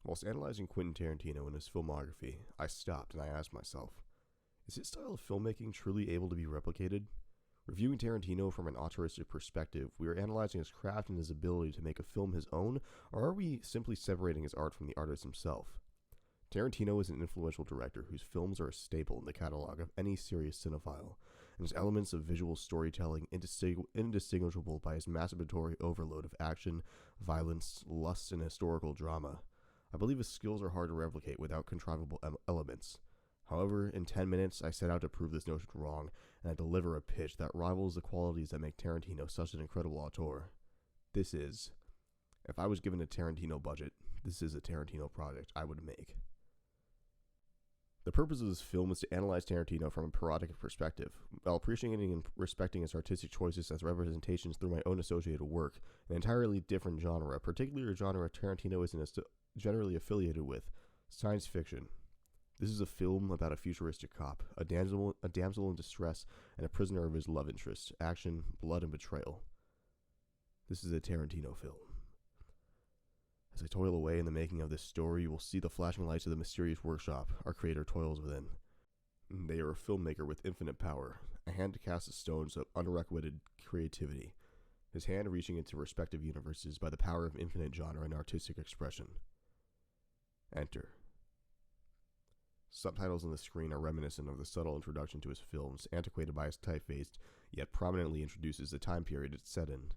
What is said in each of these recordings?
Whilst analyzing Quentin Tarantino and his filmography, I stopped and I asked myself, is his style of filmmaking truly able to be replicated? Reviewing Tarantino from an auteuristic perspective, we are analyzing his craft and his ability to make a film his own, or are we simply separating his art from the artist himself? Tarantino is an influential director whose films are a staple in the catalog of any serious cinephile, and his elements of visual storytelling indistinguishable by his masturbatory overload of action, violence, lust, and historical drama. I believe his skills are hard to replicate without contrivable elements. However, in 10 minutes, I set out to prove this notion wrong, and I deliver a pitch that rivals the qualities that make Tarantino such an incredible auteur. This is, if I was given a Tarantino budget, this is a Tarantino project I would make. The purpose of this film is to analyze Tarantino from a parodic perspective, while appreciating and respecting his artistic choices as representations through my own associated work, an entirely different genre, particularly a genre Tarantino isn't generally affiliated with, science fiction. This is a film about a futuristic cop, a damsel in distress, and a prisoner of his love interest, action, blood, and betrayal. This is a Tarantino film. As I toil away in the making of this story, you will see the flashing lights of the mysterious workshop our creator toils within. They are a filmmaker with infinite power, a hand to cast the stones of unrequited creativity, his hand reaching into respective universes by the power of infinite genre and artistic expression. Enter. Subtitles on the screen are reminiscent of the subtle introduction to his films, antiquated by his typeface, yet prominently introduces the time period it's set in.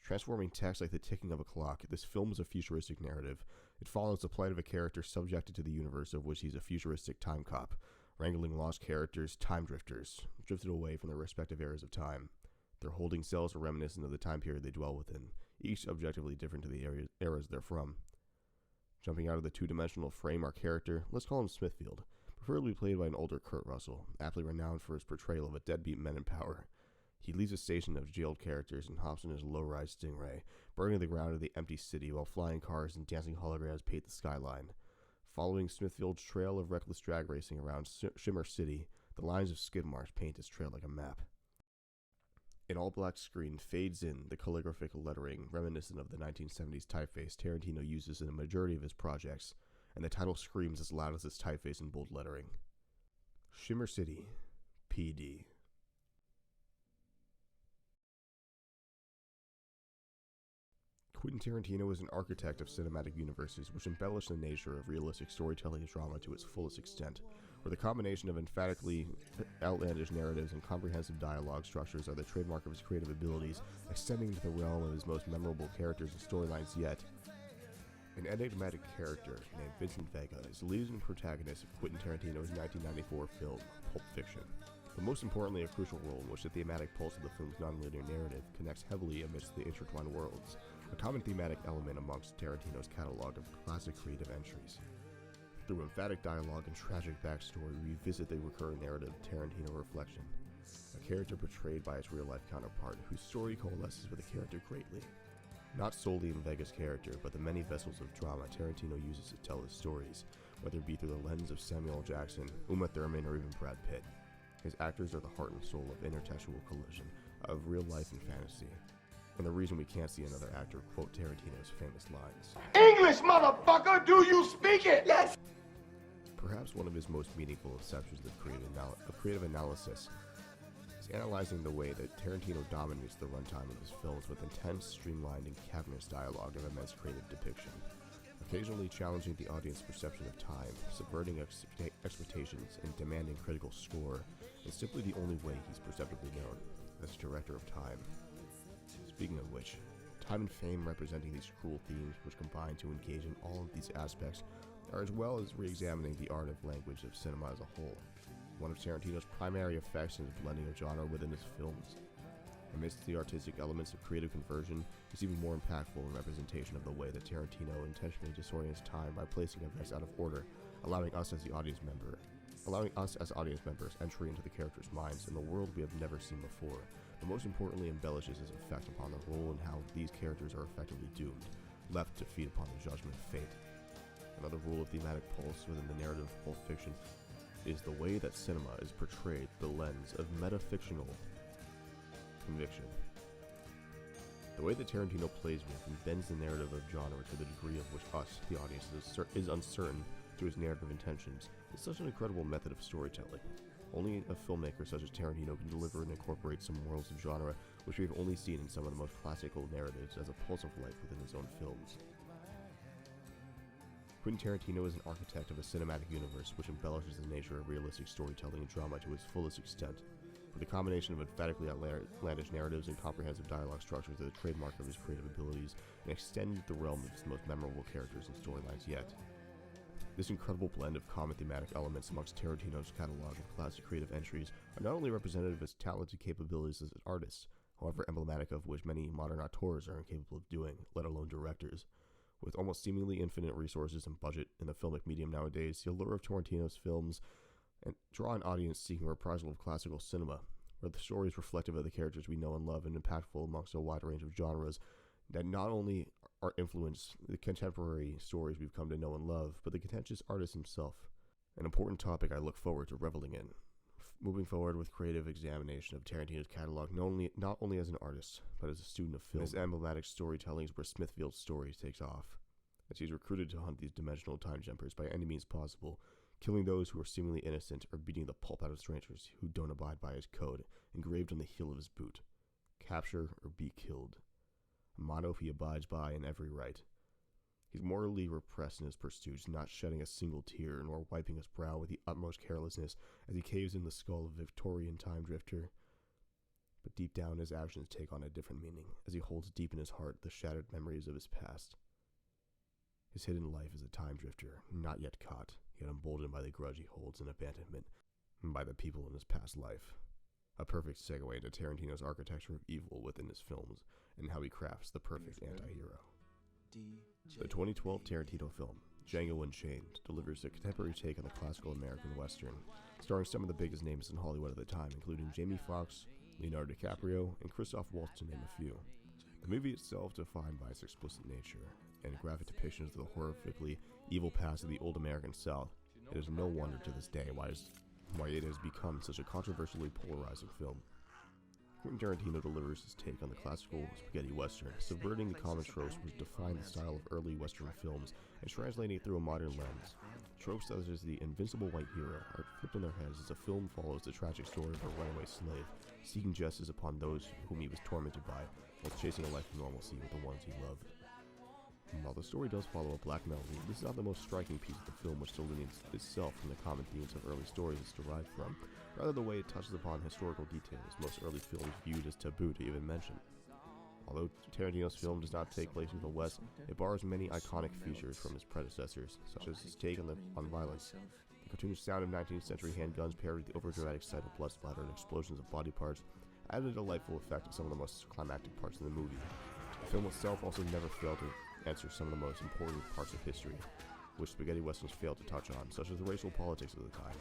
Transforming text like the ticking of a clock, this film is a futuristic narrative. It follows the plight of a character subjected to the universe of which he's a futuristic time cop, wrangling lost characters, time drifters, drifted away from their respective eras of time. Their holding cells are reminiscent of the time period they dwell within, each objectively different to the eras they're from. Jumping out of the two-dimensional frame, our character, let's call him Smithfield, preferably played by an older Kurt Russell, aptly renowned for his portrayal of a deadbeat man in power. He leaves a station of jailed characters and hops in his low-rise Stingray, burning the ground of the empty city while flying cars and dancing holograms paint the skyline. Following Smithfield's trail of reckless drag racing around Shimmer City, the lines of skid marks paint his trail like a map. An all-black screen fades in the calligraphic lettering reminiscent of the 1970s typeface Tarantino uses in a majority of his projects, and the title screams as loud as this typeface in bold lettering. Shimmer City, PD. Quentin Tarantino is an architect of cinematic universes which embellish the nature of realistic storytelling drama to its fullest extent, where the combination of emphatically outlandish narratives and comprehensive dialogue structures are the trademark of his creative abilities, extending into the realm of his most memorable characters and storylines yet. An enigmatic character named Vincent Vega is the leading protagonist of Quentin Tarantino's 1994 film, Pulp Fiction, but most importantly a crucial role in which the thematic pulse of the film's non-linear narrative connects heavily amidst the intertwined worlds, a common thematic element amongst Tarantino's catalog of classic creative entries. Through emphatic dialogue and tragic backstory, we revisit the recurring narrative of Tarantino reflection, a character portrayed by his real-life counterpart, whose story coalesces with the character greatly. Not solely in Vega's character, but the many vessels of drama Tarantino uses to tell his stories, whether it be through the lens of Samuel Jackson, Uma Thurman, or even Brad Pitt. His actors are the heart and soul of intertextual collision, of real life and fantasy, and the reason we can't see another actor quote Tarantino's famous lines. English, motherfucker! Do you speak it? Yes! Perhaps one of his most meaningful exceptions of creative analysis is analyzing the way that Tarantino dominates the runtime of his films with intense, streamlined, and cavernous dialogue of immense creative depiction, occasionally challenging the audience's perception of time, subverting expectations, and demanding critical score, is simply the only way he's perceptibly known as director of time. Speaking of which, time and fame representing these cruel themes which combine to engage in all of these aspects, as well as re-examining the art of language of cinema as a whole. One of Tarantino's primary effects is blending of genre within his films. Amidst the artistic elements of creative conversion, is even more impactful in representation of the way that Tarantino intentionally disorients time by placing events out of order, allowing us as audience members entry into the characters' minds in a world we have never seen before, but most importantly embellishes his effect upon the role and how these characters are effectively doomed, left to feed upon the judgment of fate. Another rule of thematic pulse within the narrative of Pulp Fiction is the way that cinema is portrayed through the lens of metafictional conviction. The way that Tarantino plays with and bends the narrative of genre to the degree of which us, the audience, is uncertain to his narrative intentions is such an incredible method of storytelling. Only a filmmaker such as Tarantino can deliver and incorporate some worlds of genre which we have only seen in some of the most classical narratives as a pulse of life within his own films. Quentin Tarantino is an architect of a cinematic universe which embellishes the nature of realistic storytelling and drama to its fullest extent. With a combination of emphatically outlandish narratives and comprehensive dialogue structures that are the trademark of his creative abilities and extend the realm of his most memorable characters and storylines yet. This incredible blend of common thematic elements amongst Tarantino's catalog of classic creative entries are not only representative of his talented capabilities as an artist, however emblematic of which many modern auteurs are incapable of doing, let alone directors. With almost seemingly infinite resources and budget in the filmic medium nowadays, the allure of Tarantino's films and draw an audience seeking reprisal of classical cinema, where the story is reflective of the characters we know and love and impactful amongst a wide range of genres that not only are influence the contemporary stories we've come to know and love, but the contentious artist himself. An important topic I look forward to reveling in. Moving forward with creative examination of Tarantino's catalog, not only as an artist, but as a student of film. His emblematic storytelling is where Smithfield's story takes off, as he's recruited to hunt these dimensional time jumpers by any means possible, killing those who are seemingly innocent or beating the pulp out of strangers who don't abide by his code, engraved on the heel of his boot. Capture or be killed. A motto he abides by in every right. He's morally repressed in his pursuits, not shedding a single tear, nor wiping his brow with the utmost carelessness as he caves in the skull of a Victorian time drifter. But deep down, his actions take on a different meaning, as he holds deep in his heart the shattered memories of his past. His hidden life is a time drifter, not yet caught, yet emboldened by the grudge he holds in abandonment, and by the people in his past life. A perfect segue into Tarantino's architecture of evil within his films, and how he crafts the perfect anti-hero. The 2012 Tarantino film, Django Unchained, delivers a contemporary take on the classical American Western, starring some of the biggest names in Hollywood at the time, including Jamie Foxx, Leonardo DiCaprio, and Christoph Waltz, to name a few. The movie itself, defined by its explicit nature and graphic depictions of the horrifically evil past of the old American South, it is no wonder to this day why it has become such a controversially polarizing film. Quentin Tarantino delivers his take on the classical spaghetti western, subverting the common tropes which define the style of early western films and translating it through a modern lens. Tropes such as the invincible white hero are flipped on their heads as the film follows the tragic story of a runaway slave, seeking justice upon those whom he was tormented by, while chasing a life of normalcy with the ones he loved. While the story does follow a black melody, this is not the most striking piece of the film which delineates itself from the common themes of early stories it's derived from, rather the way it touches upon historical details most early films viewed as taboo to even mention. Although Tarantino's film does not take place in the West, it borrows many iconic features from his predecessors, such as his take on violence. The cartoonish sound of 19th century handguns paired with the overdramatic sight of blood splatter and explosions of body parts added a delightful effect to some of the most climactic parts of the movie. The film itself also never failed to answer some of the most important parts of history, which spaghetti westerns failed to touch on, such as the racial politics of the time.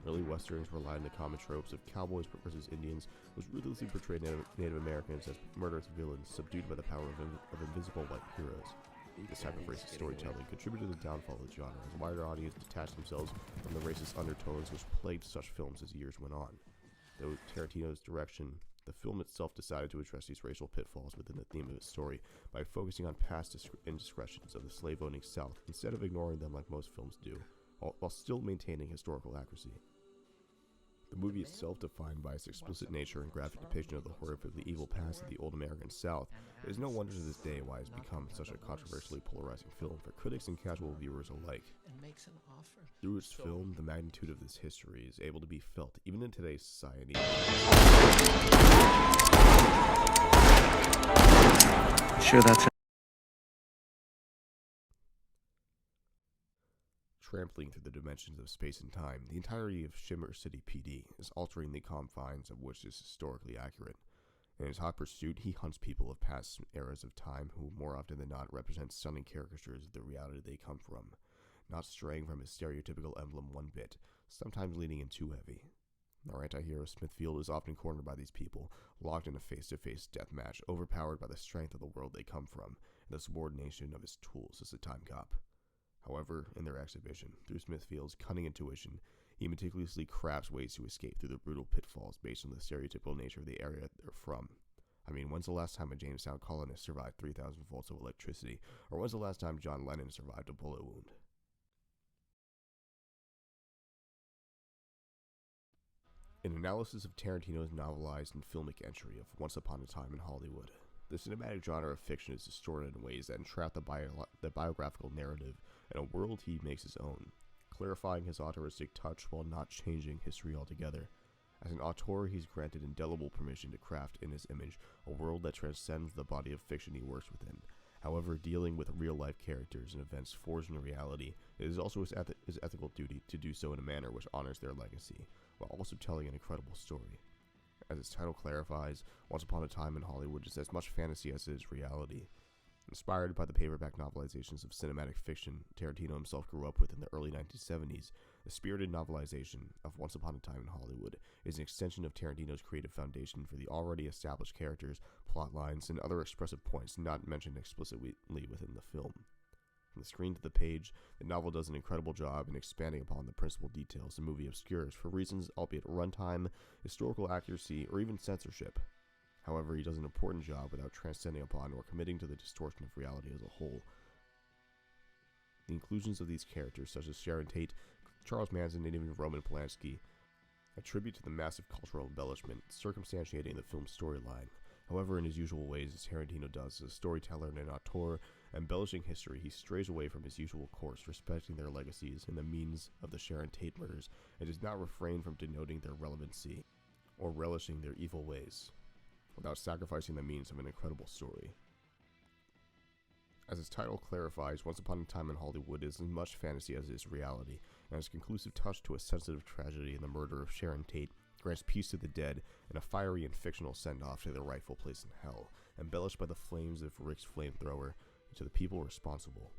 Early westerns relied on the common tropes of cowboys versus Indians, which ruthlessly portrayed Native Americans as murderous villains subdued by the power of invincible white heroes. This type of racist storytelling contributed to the downfall of the genre, as wider audiences detached themselves from the racist undertones which plagued such films as years went on. Though Tarantino's direction, the film itself decided to address these racial pitfalls within the theme of its story by focusing on past indiscretions of the slave-owning South instead of ignoring them like most films do, while still maintaining historical accuracy. The movie itself, defined by its explicit nature and graphic depiction of the horrifically evil past of the old American South, it is no wonder to this day why it's become such a controversially polarizing film for critics and casual viewers alike. Through its film, the magnitude of this history is able to be felt even in today's society. Sure, that's it. Trampling through the dimensions of space and time, the entirety of Shimmer City PD is altering the confines of which is historically accurate. In his hot pursuit, he hunts people of past eras of time who, more often than not, represent stunning caricatures of the reality they come from, not straying from his stereotypical emblem one bit, sometimes leaning in too heavy. Our anti-hero Smithfield is often cornered by these people, locked in a face-to-face death match, overpowered by the strength of the world they come from, and the subordination of his tools as a time cop. However, in their exhibition, through Smithfield's cunning intuition, he meticulously crafts ways to escape through the brutal pitfalls based on the stereotypical nature of the area they're from. I mean, when's the last time a Jamestown colonist survived 3,000 volts of electricity? Or when's the last time John Lennon survived a bullet wound? An analysis of Tarantino's novelized and filmic entry of Once Upon a Time in Hollywood. The cinematic genre of fiction is distorted in ways that entrap the biographical narrative in a world he makes his own, clarifying his auteuristic touch while not changing history altogether. As an auteur, he's granted indelible permission to craft in his image a world that transcends the body of fiction he works within. However, dealing with real-life characters and events forged in reality, it is also his ethical duty to do so in a manner which honors their legacy, while also telling an incredible story. As its title clarifies, Once Upon a Time in Hollywood is as much fantasy as it is reality. Inspired by the paperback novelizations of cinematic fiction Tarantino himself grew up with in the early 1970s, the spirited novelization of Once Upon a Time in Hollywood is an extension of Tarantino's creative foundation for the already established characters, plot lines, and other expressive points not mentioned explicitly within the film. From the screen to the page, the novel does an incredible job in expanding upon the principal details the movie obscures for reasons albeit runtime, historical accuracy, or even censorship. However, he does an important job without transcending upon or committing to the distortion of reality as a whole. The inclusions of these characters, such as Sharon Tate, Charles Manson, and even Roman Polanski, attribute to the massive cultural embellishment circumstantiating the film's storyline. However, in his usual ways, as Tarantino does as a storyteller and an auteur, embellishing history, he strays away from his usual course, respecting their legacies and the means of the Sharon Tate murders, and does not refrain from denoting their relevancy or relishing their evil ways, without sacrificing the means of an incredible story. As its title clarifies, Once Upon a Time in Hollywood is as much fantasy as it is reality, and its conclusive touch to a sensitive tragedy in the murder of Sharon Tate grants peace to the dead and a fiery and fictional send-off to their rightful place in hell, embellished by the flames of Rick's flamethrower to the people responsible.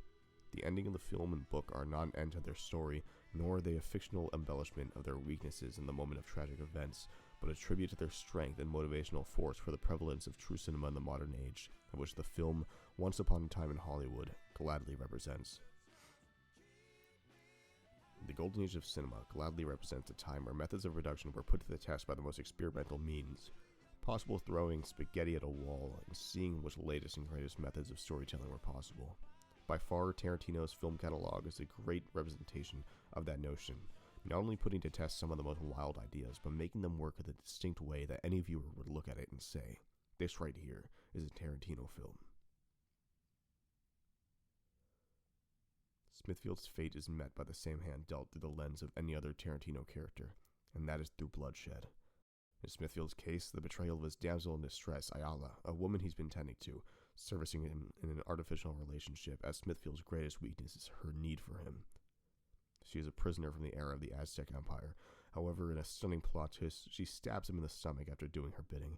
The ending of the film and book are not an end to their story, nor are they a fictional embellishment of their weaknesses in the moment of tragic events, but a tribute to their strength and motivational force for the prevalence of true cinema in the modern age, of which the film Once Upon a Time in Hollywood gladly represents. The golden age of cinema gladly represents a time where methods of production were put to the test by the most experimental means, possible throwing spaghetti at a wall and seeing which latest and greatest methods of storytelling were possible. By far, Tarantino's film catalog is a great representation of that notion, not only putting to test some of the most wild ideas, but making them work in a distinct way that any viewer would look at it and say, this right here is a Tarantino film. Smithfield's fate is met by the same hand dealt through the lens of any other Tarantino character, and that is through bloodshed. In Smithfield's case, the betrayal of his damsel in distress, Ayala, a woman he's been tending to, servicing him in an artificial relationship, as Smithfield's greatest weakness is her need for him. She is a prisoner from the era of the Aztec Empire. However, in a stunning plot twist, she stabs him in the stomach after doing her bidding,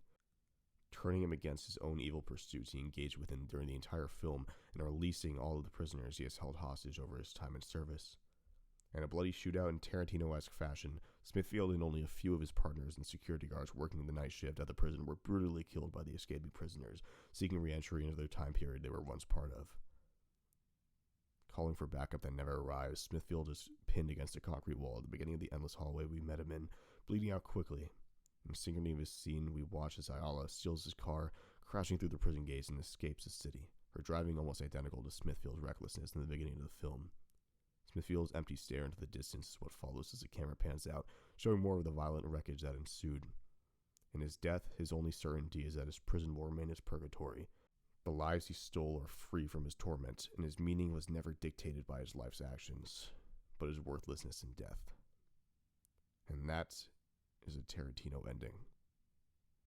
turning him against his own evil pursuits he engaged with him during the entire film and releasing all of the prisoners he has held hostage over his time in service. In a bloody shootout in Tarantino-esque fashion, Smithfield and only a few of his partners and security guards working the night shift at the prison were brutally killed by the escaping prisoners, seeking re-entry into their time period they were once part of. Calling for backup that never arrives, Smithfield is pinned against a concrete wall at the beginning of the endless hallway we met him in, bleeding out quickly. In synchrony of his scene, we watch as Ayala steals his car, crashing through the prison gates and escapes the city, her driving almost identical to Smithfield's recklessness in the beginning of the film. Smithfield's empty stare into the distance is what follows as the camera pans out, showing more of the violent wreckage that ensued. In his death, his only certainty is that his prison will remain his purgatory. The lives he stole are free from his torment, and his meaning was never dictated by his life's actions, but his worthlessness in death. And that is a Tarantino ending.